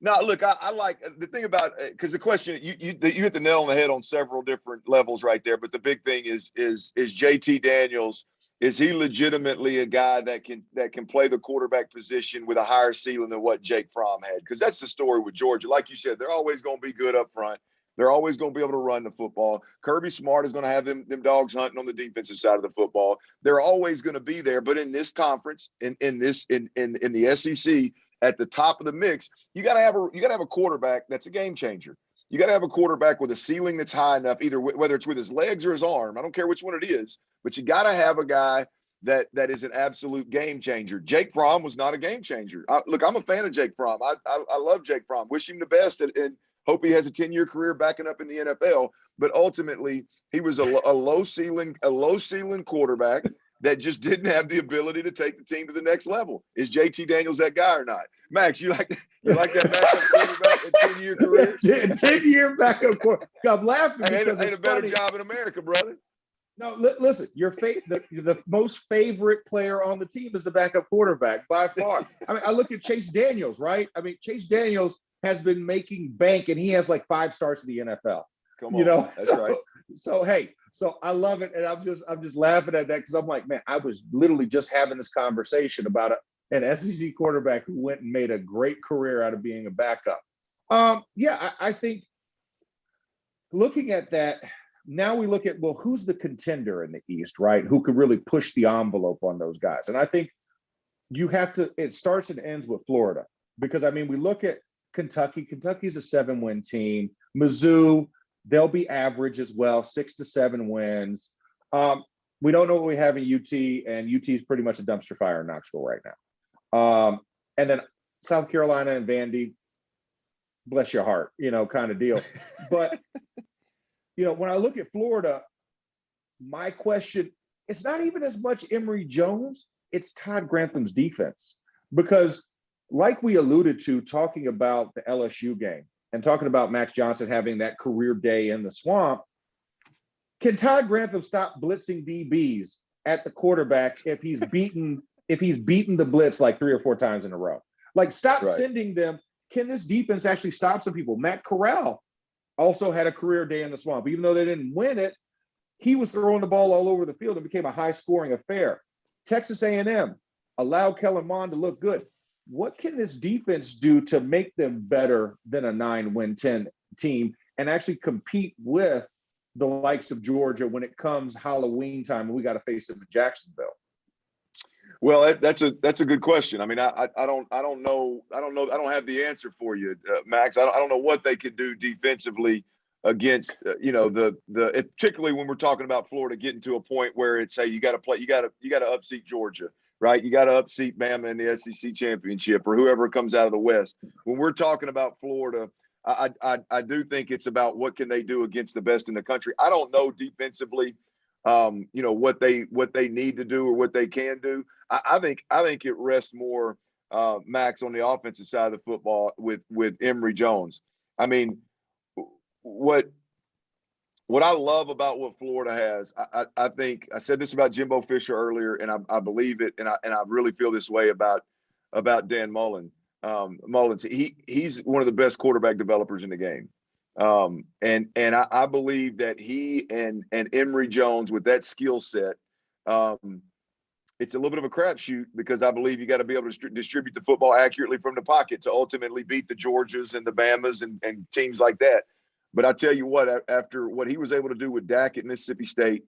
No, look, I like the thing about, because the question you hit the nail on the head on several different levels right there. But the big thing is JT Daniels. Is he legitimately a guy that can play the quarterback position with a higher ceiling than what Jake Fromm had? Because that's the story with Georgia. Like you said, they're always going to be good up front. They're always going to be able to run the football. Kirby Smart is going to have them dogs hunting on the defensive side of the football. They're always going to be there. But in this conference, in the SEC, at the top of the mix, you got to have a quarterback that's a game changer. You got to have a quarterback with a ceiling that's high enough, either whether it's with his legs or his arm. I don't care which one it is, but you got to have a guy that is an absolute game changer. Jake Fromm was not a game changer. Look, I'm a fan of Jake Fromm. I love Jake Fromm. Wish him the best, and hope he has a 10-year career backing up in the NFL. But ultimately, he was a low ceiling quarterback that just didn't have the ability to take the team to the next level. Is JT Daniels that guy or not? Max, you like that backup quarterback at 10-year career? 10-year backup quarterback. I'm laughing because ain't a better job in America, brother. No, listen, the most favorite player on the team is the backup quarterback by far. I mean, I look at Chase Daniels, right? I mean, Chase Daniels has been making bank, and he has like 5 starts in the NFL. Come on, that's right. So hey, so I love it, and I'm just laughing at that because I'm like, man, I was literally just having this conversation about an SEC quarterback who went and made a great career out of being a backup. I think looking at that, now we look at, well, who's the contender in the East, right? Who could really push the envelope on those guys? And I think it starts and ends with Florida, because I mean, we look at Kentucky. Kentucky's a 7-win team. Mizzou, they'll be average as well, 6 to 7 wins. We don't know what we have in UT, and UT is pretty much a dumpster fire in Knoxville right now. And then South Carolina and Vandy, bless your heart, kind of deal. But, when I look at Florida, my question, it's not even as much Emory Jones, it's Todd Grantham's defense. Because like we alluded to, talking about the LSU game and talking about Max Johnson having that career day in the swamp, can Todd Grantham stop blitzing DBs at the quarterback if he's beaten the blitz like 3 or 4 times in a row? Like, stop sending them. Can this defense actually stop some people? Matt Corral also had a career day in the swamp. Even though they didn't win it, he was throwing the ball all over the field and became a high-scoring affair. Texas A&M allowed Kellen Mond to look good. What can this defense do to make them better than a 9-win 10 team and actually compete with the likes of Georgia when it comes Halloween time and we got to face them in Jacksonville? Well, that's a good question. I mean, I don't know. I don't have the answer for you, Max. I don't know what they could do defensively against particularly when we're talking about Florida getting to a point where it's, hey, you got to upseat Georgia, right? You got to upseat Bama in the SEC championship or whoever comes out of the West. When we're talking about Florida, I do think it's about what can they do against the best in the country. I don't know defensively, what they need to do or what they can do. I think it rests more, Max, on the offensive side of the football with Emory Jones. I mean, what I love about what Florida has, I think I said this about Jimbo Fisher earlier, and I believe it, and I really feel this way about Dan Mullins. He's one of the best quarterback developers in the game. And I believe that he and Emory Jones with that skill set, it's a little bit of a crapshoot, because I believe you got to be able to distribute the football accurately from the pocket to ultimately beat the Georgias and the Bamas and teams like that. But I tell you what, after what he was able to do with Dak at Mississippi State,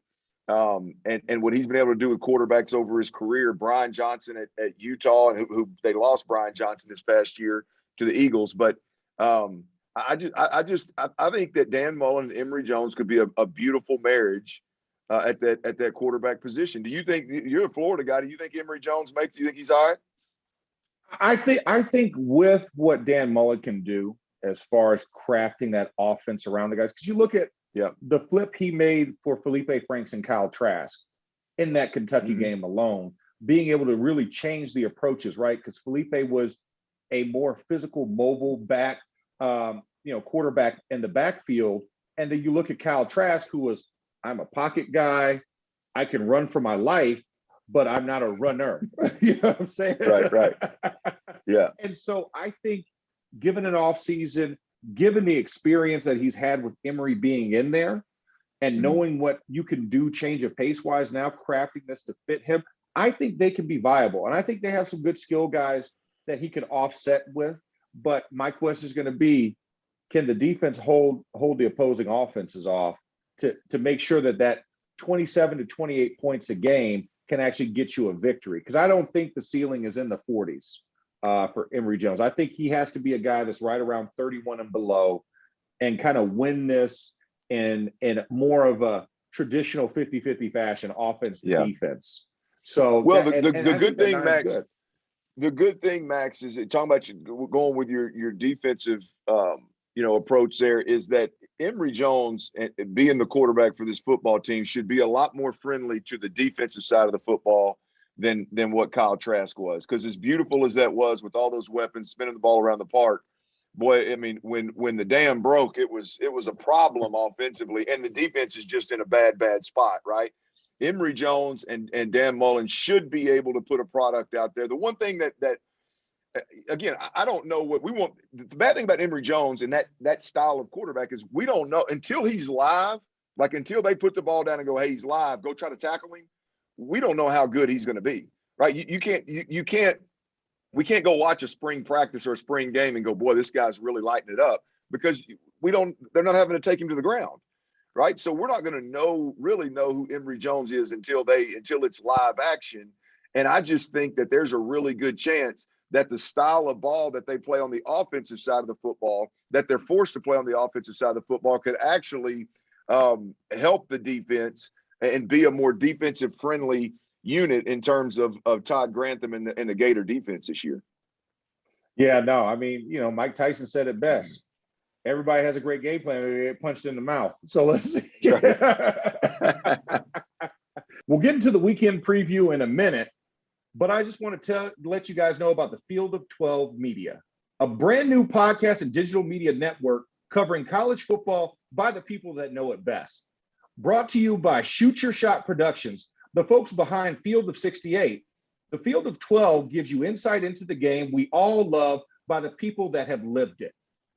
and what he's been able to do with quarterbacks over his career, Brian Johnson at Utah, and who they lost Brian Johnson this past year to the Eagles. But I think that Dan Mullen and Emory Jones could be a beautiful marriage at that quarterback position. Do you think, you're a Florida guy, do you think Emory Jones do you think he's all right? I think with what Dan Mullen can do as far as crafting that offense around the guys, because you look at the flip he made for Felipe Franks and Kyle Trask in that Kentucky game alone, being able to really change the approaches, right? Because Felipe was a more physical, mobile back, quarterback in the backfield. And then you look at Kyle Trask, who was, I'm a pocket guy, I can run for my life, but I'm not a runner. You know what I'm saying? Right. Yeah. And so I think, given an off season, given the experience that he's had with Emory being in there and knowing what you can do change of pace wise now, crafting this to fit him, I think they can be viable. And I think they have some good skill guys that he can offset with. But my question is going to be, can the defense hold the opposing offenses off to make sure that 27 to 28 points a game can actually get you a victory? Because I don't think the ceiling is in the 40s. For Emory Jones. I think he has to be a guy that's right around 31 and below and kind of win this in more of a traditional 50-50 fashion, offense to defense. So, Well, and the I think good that thing, nine's Max, good. the good thing, Max, is that talking about you going with your defensive, approach there is that Emory Jones, being the quarterback for this football team, should be a lot more friendly to the defensive side of the football than what Kyle Trask was. Because as beautiful as that was with all those weapons spinning the ball around the park, boy, I mean, when the dam broke, it was a problem offensively, and the defense is just in a bad spot, right? Emory Jones and Dan Mullen should be able to put a product out there. The one thing that again, I don't know what we want. The bad thing about Emory Jones and that style of quarterback is we don't know until he's live, like until they put the ball down and go, hey, he's live, go try to tackle him. We don't know how good he's going to be, right? You can't, we can't go watch a spring practice or a spring game and go, boy, this guy's really lighting it up, because they're not having to take him to the ground. Right. So we're not going to really know who Emory Jones is until it's live action. And I just think that there's a really good chance that the style of ball that they play on the offensive side of the football, that they're forced to play on the offensive side of the football, could actually help the defense and be a more defensive friendly unit in terms of Todd Grantham and the Gator defense this year. Yeah, no, I mean, Mike Tyson said it best. Everybody has a great game plan. They get punched in the mouth. So let's see. We'll get into the weekend preview in a minute, but I just want to let you guys know about the Field of 12 Media, a brand new podcast and digital media network covering college football by the people that know it best. Brought to you by Shoot Your Shot Productions, the folks behind Field of 68. The Field of 12 gives you insight into the game we all love by the people that have lived it.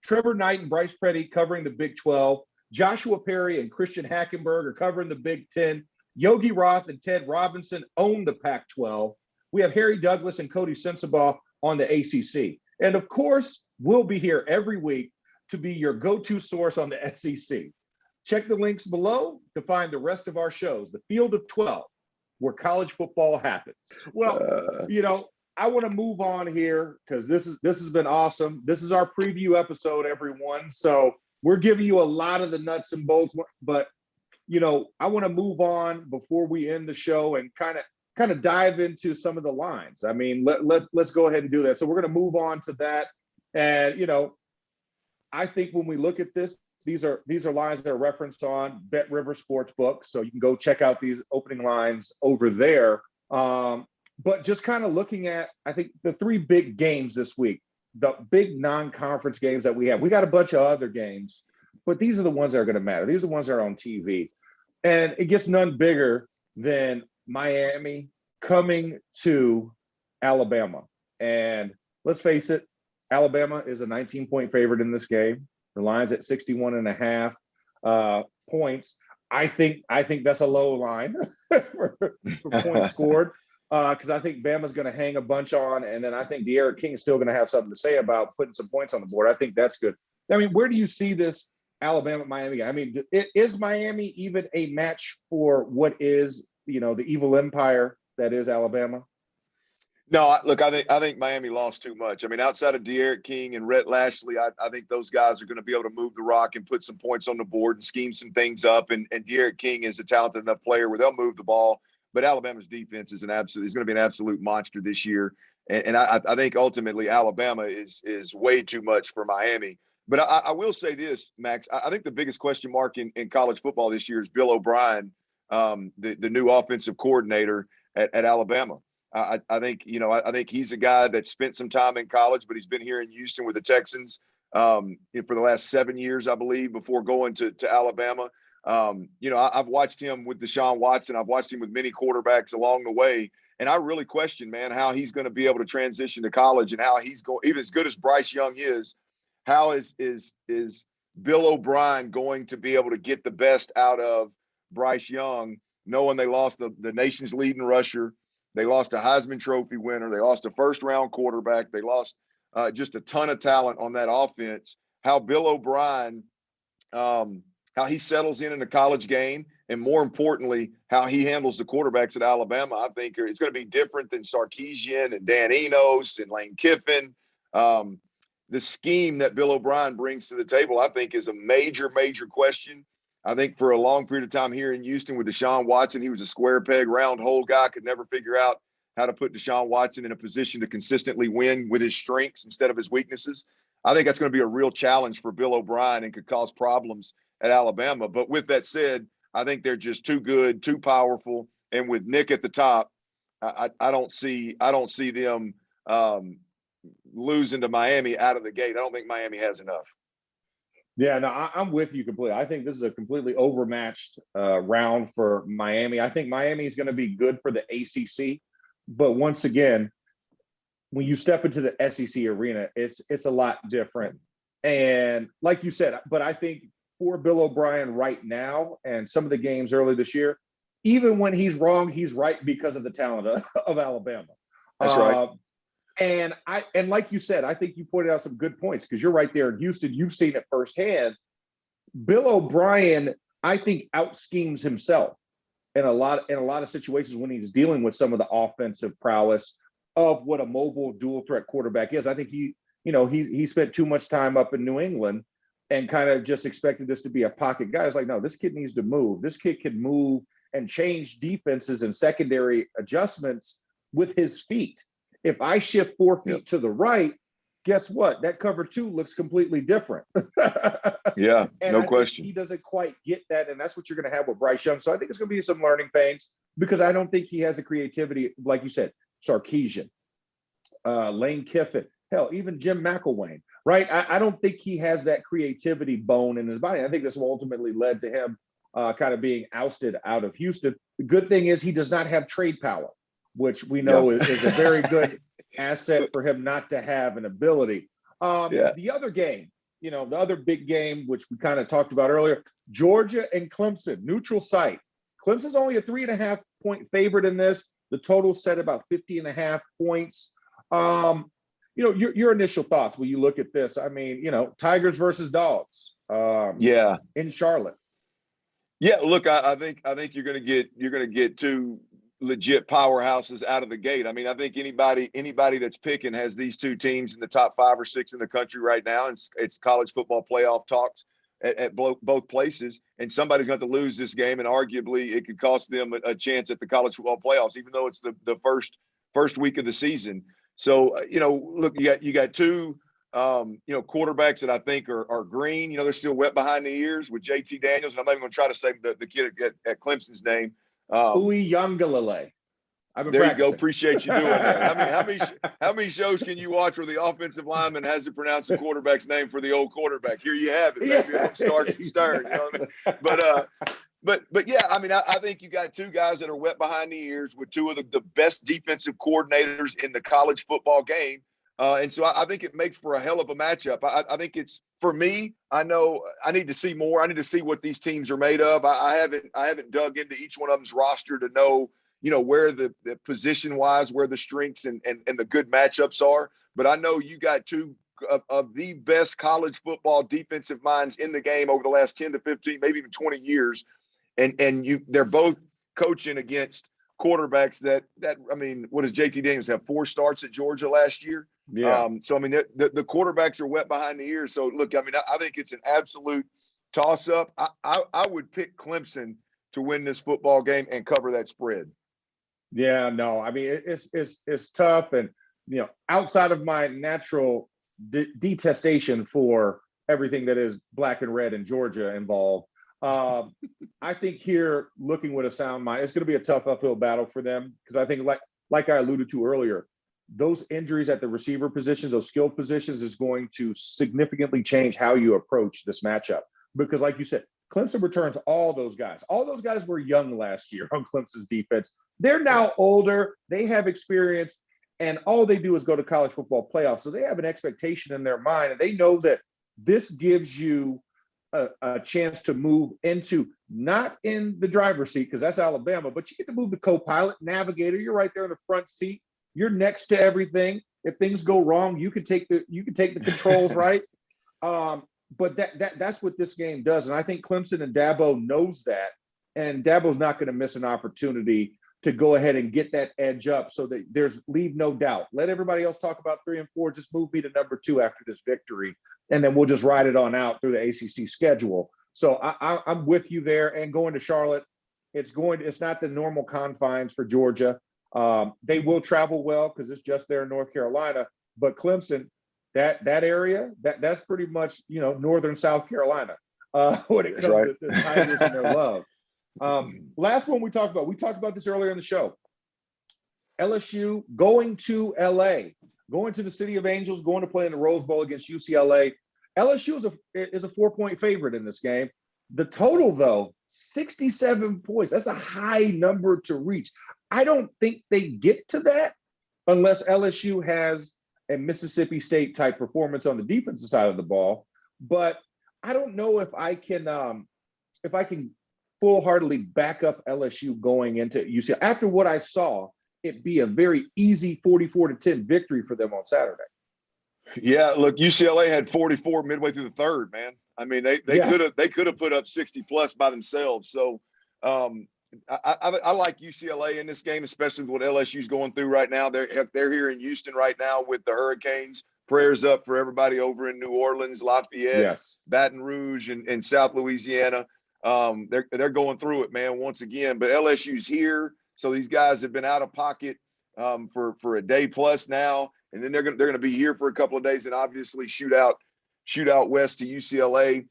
Trevor Knight and Bryce Petty covering the Big 12. Joshua Perry and Christian Hackenberg are covering the Big 10. Yogi Roth and Ted Robinson own the Pac-12. We have Harry Douglas and Cody Sensabaugh on the ACC. And of course, we'll be here every week to be your go-to source on the SEC. Check the links below to find the rest of our shows, the Field of 12, where college football happens. Well, I want to move on here because this has been awesome. This is our preview episode, everyone. So we're giving you a lot of the nuts and bolts, but I want to move on before we end the show and kind of dive into some of the lines. I mean, let's go ahead and do that. So we're going to move on to that. And I think when we look at this, these are lines that are referenced on Bet River Sportsbook. So you can go check out these opening lines over there. But just kind of looking at, I think, the three big games this week, the big non-conference games that we have. We got a bunch of other games, but these are the ones that are going to matter. These are the ones that are on TV. And it gets none bigger than Miami coming to Alabama. And let's face it, Alabama is a 19-point favorite in this game. The line's at 61.5 points. I think that's a low line for points scored. Because I think Bama's going to hang a bunch on, and then I think De'Aaron King is still going to have something to say about putting some points on the board. I think that's good. I mean, where do you see this Alabama-Miami? I mean, is Miami even a match for what is, the evil empire that is Alabama? No, look, I think Miami lost too much. I mean, outside of De'Aaron King and Rhett Lashley, I think those guys are going to be able to move the rock and put some points on the board and scheme some things up. And De'Aaron King is a talented enough player where they'll move the ball. But Alabama's defense is going to be an absolute monster this year. And I think ultimately Alabama is way too much for Miami. But I will say this, Max, I think the biggest question mark in college football this year is Bill O'Brien, the new offensive coordinator at Alabama. I think he's a guy that spent some time in college, but he's been here in Houston with the Texans for the last 7 years, I believe, before going to Alabama. I've watched him with Deshaun Watson. I've watched him with many quarterbacks along the way. And I really question, man, how he's going to be able to transition to college and how he's going, even as good as Bryce Young is, how is Bill O'Brien going to be able to get the best out of Bryce Young, knowing they lost the nation's leading rusher. They lost a Heisman Trophy winner. They lost a first-round quarterback. They lost just a ton of talent on that offense. How Bill O'Brien how he settles in the college game, and more importantly, how he handles the quarterbacks at Alabama, I think it's going to be different than Sarkisian and Dan Enos and Lane Kiffin. The scheme that Bill O'Brien brings to the table, I think, is a major, major question. I think for a long period of time here in Houston with Deshaun Watson, he was a square peg, round hole guy, could never figure out how to put Deshaun Watson in a position to consistently win with his strengths instead of his weaknesses. I think that's going to be a real challenge for Bill O'Brien and could cause problems at Alabama. But with that said, I think they're just too good, too powerful. And with Nick at the top, I don't see them losing to Miami out of the gate. I don't think Miami has enough. Yeah, no, I'm with you completely. I think this is a completely overmatched round for Miami. I think Miami is going to be good for the ACC, but once again, when you step into the SEC arena, it's a lot different. And like you said, but I think for Bill O'Brien right now and some of the games early this year, even when he's wrong, he's right because of the talent of Alabama. That's right. And like you said, I think you pointed out some good points because you're right there in Houston. You've seen it firsthand. Bill O'Brien, I think, out schemes himself in a lot of situations when he's dealing with some of the offensive prowess of what a mobile dual threat quarterback is. I think he spent too much time up in New England and kind of just expected this to be a pocket guy. It's like, no, this kid needs to move. This kid can move and change defenses and secondary adjustments with his feet. If I shift 4 feet to the right, guess what? That cover 2 looks completely different. Yeah, and no I question. He doesn't quite get that, and that's what you're going to have with Bryce Young. So I think it's going to be some learning pains because I don't think he has the creativity, like you said, Sarkisian, Lane Kiffin, hell, even Jim McElwain, right? I don't think he has that creativity bone in his body. I think this will ultimately led to him kind of being ousted out of Houston. The good thing is he does not have trade power, which we know is a very good asset for him not to have an ability. The other game, the other big game, which we kind of talked about earlier, Georgia and Clemson, neutral site. Clemson's only a 3.5 point favorite in this. The total set about 50.5 points. Your initial thoughts when you look at this. I mean, Tigers versus Dogs. In Charlotte. Yeah, look, I think you're gonna get two legit powerhouses out of the gate. I mean, I think anybody that's picking has these two teams in the top 5 or 6 in the country right now. It's college football playoff talks at both places, and somebody's going to lose this game, and arguably it could cost them a chance at the college football playoffs, even though it's the first week of the season. So look, you got two quarterbacks that I think are green. They're still wet behind the ears with JT Daniels, and I'm not even going to try to say the kid at Clemson's name. Uiagalelei. There you go. Appreciate you doing that. How many shows can you watch where the offensive lineman has to pronounce the quarterback's name for the old quarterback? Here you have it. Maybe it starts and stirs. You know what I mean? But yeah, I mean, I think you got two guys that are wet behind the ears with two of the best defensive coordinators in the college football game. And so I think it makes for a hell of a matchup. I think it's, for me, I know I need to see more. I need to see what these teams are made of. I haven't dug into each one of them's roster to know, where the position wise, where the strengths and the good matchups are. But I know you got two of the best college football defensive minds in the game over the last 10 to 15, maybe even 20 years. And they're both coaching against quarterbacks that I mean, what does JT Daniels have, 4 starts at Georgia last year? Yeah. So I mean, the quarterbacks are wet behind the ears. So look, I mean, I think it's an absolute toss up. I would pick Clemson to win this football game and cover that spread. Yeah, no, I mean, it's tough. And, outside of my natural detestation for everything that is black and red in Georgia involved, I think here, looking with a sound mind, it's going to be a tough uphill battle for them. Because I think, like I alluded to earlier, those injuries at the receiver positions, those skill positions, is going to significantly change how you approach this matchup. Because like you said, Clemson returns all those guys. All those guys were young last year on Clemson's defense. They're now older. They have experience, and all they do is go to college football playoffs. So they have an expectation in their mind, and they know that this gives you a chance to move into, not in the driver's seat, because that's Alabama, but you get to move the co-pilot, navigator. You're right there in the front seat. You're next to everything. If things go wrong, you can take the controls, right? But that's what this game does. And I think Clemson and Dabo knows that. And Dabo's not going to miss an opportunity to go ahead and get that edge up so that leave no doubt. Let everybody else talk about 3 and 4. Just move me to number 2 after this victory. And then we'll just ride it on out through the ACC schedule. So I'm with you there. And going to Charlotte, it's not the normal confines for Georgia. They will travel well because it's just there in North Carolina. But Clemson, that area, that's pretty much, northern South Carolina when it comes to the Tigers and their love. Last one we talked about this earlier in the show. LSU going to LA, going to the City of Angels, going to play in the Rose Bowl against UCLA. LSU is a 4-point favorite in this game. The total, though, 67 points. That's a high number to reach. I don't think they get to that unless LSU has a Mississippi State type performance on the defensive side of the ball. But I don't know if I can full-heartedly back up LSU going into UCLA. After what I saw, it'd be a very easy 44-10 victory for them on Saturday. Yeah, look, UCLA had 44 midway through the third, man. I mean, they could have put up 60 plus by themselves. So I like UCLA in this game, especially with what LSU's going through right now. They're here in Houston right now with the Hurricanes. Prayers up for everybody over in New Orleans, Lafayette, Baton Rouge, and South Louisiana. They're going through it, man, once again. But LSU's here, so these guys have been out of pocket for a day plus now, and then they're going to be here for a couple of days, and obviously shoot out west to UCLA.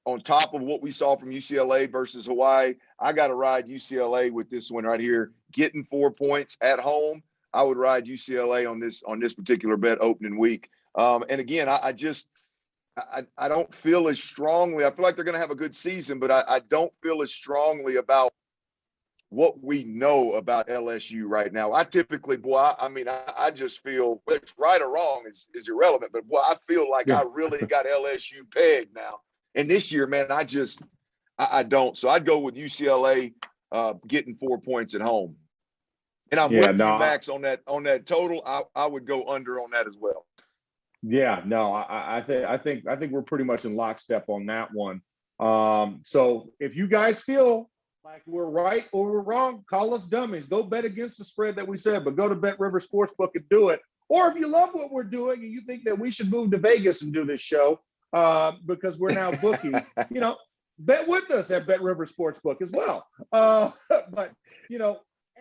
On top of what we saw from UCLA versus Hawaii, I got to ride UCLA with this one right here. Getting 4 points at home, I would ride UCLA on this particular bet opening week. And again, I don't feel as strongly. I feel like they're going to have a good season, but I don't feel as strongly about what we know about LSU right now. I typically, I just feel whether it's right or wrong is irrelevant, but I feel like I really got LSU pegged now. And this year, man, I don't. So I'd go with UCLA getting 4 points at home. And I'm with you, Max, on that total. I would go under on that as well. Yeah, no, I think we're pretty much in lockstep on that one. So if you guys feel like we're right or we're wrong, call us dummies. Go bet against the spread that we said, but go to Bet River Sportsbook and do it. Or if you love what we're doing and you think that we should move to Vegas and do this show because we're now bookies, bet with us at Bet River Sportsbook as well. But,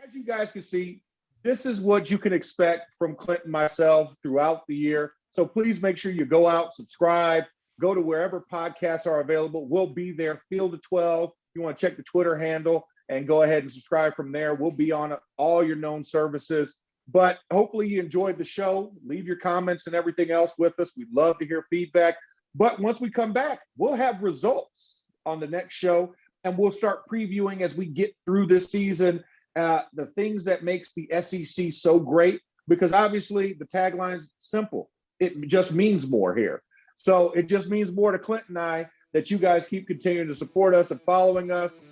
as you guys can see, this is what you can expect from Clint and myself throughout the year. So please make sure you go out, subscribe, go to wherever podcasts are available. We'll be there, Field of 12. You want to check the Twitter handle and go ahead and subscribe from there. We'll be on all your known services. But hopefully you enjoyed the show. Leave your comments and everything else with us. We'd love to hear feedback. But once we come back, we'll have results on the next show, and we'll start previewing as we get through this season the things that makes the SEC so great, because obviously the tagline's simple. It just means more here. So it just means more to Clint and I that you guys keep continuing to support us and following us.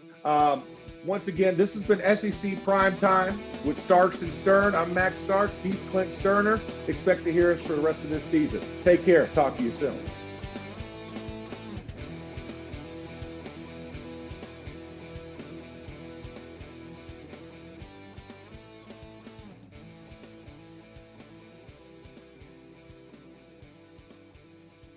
Once again, this has been SEC Primetime with Starks and Stern. I'm Max Starks. He's Clint Stoerner. Expect to hear us for the rest of this season. Take care. Talk to you soon.